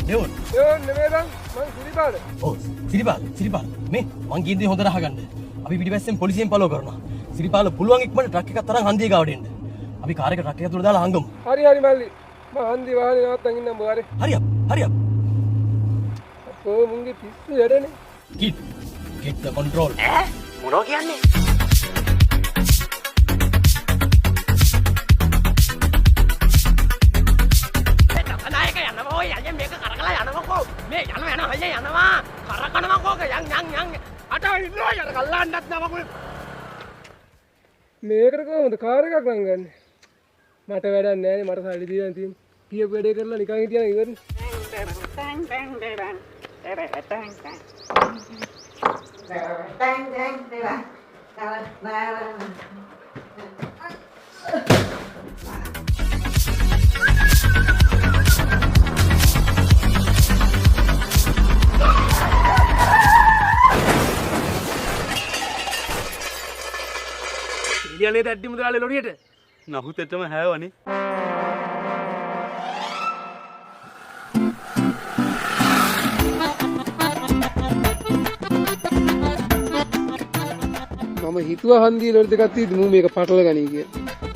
දෙවොන්. දෙවොන් නෙමෙයි බං. මං සිරිපාල. ඔව් සිරිපාල. මේ මං කියන්නේ හොඳට අහගන්න. අපි පිටිපස්සෙන් පොලිසියෙන් පලෝ කරනවා. සිරිපාල පුළුවන් ඉක්මනට ට්‍රක් එකක් තරම් හන්දිය ගාවට එන්න. අපි කාර් එක ට්‍රක් එක තුල දාලා හංගමු. හරි මල්ලි. මං හන්දි වාහනේ නවත්තන් ඉන්නම් බෝරේ. හරි. අපෝ මුංගේ පිස්සු වැඩනේ. Get the control. මොනවා කියන්නේ? naik යනවා ඔය යන්නේ මේක කරකලා යනකො මේ යන හයිය යනවා කරකනවා කෝක යන් අට ඉන්නවා යන කල්ලාන්නත් නමකුල මේකට කොහොමද කාර් එකක් නම් ගන්න මට වැඩක් නැහැ මට සල්ලි දීලා තියෙන කීයක වැඩේ කරලා නිකන් හිටියනම් ඉවරනේ ඉලියනේ දැඩි මුදලාලේ ලොරියට නහුතෙටම හැවනේ මම හිතුවා හන්දිය ලොරි දෙකක් තියෙද්දි මූ මේක පටල ගනී කියලා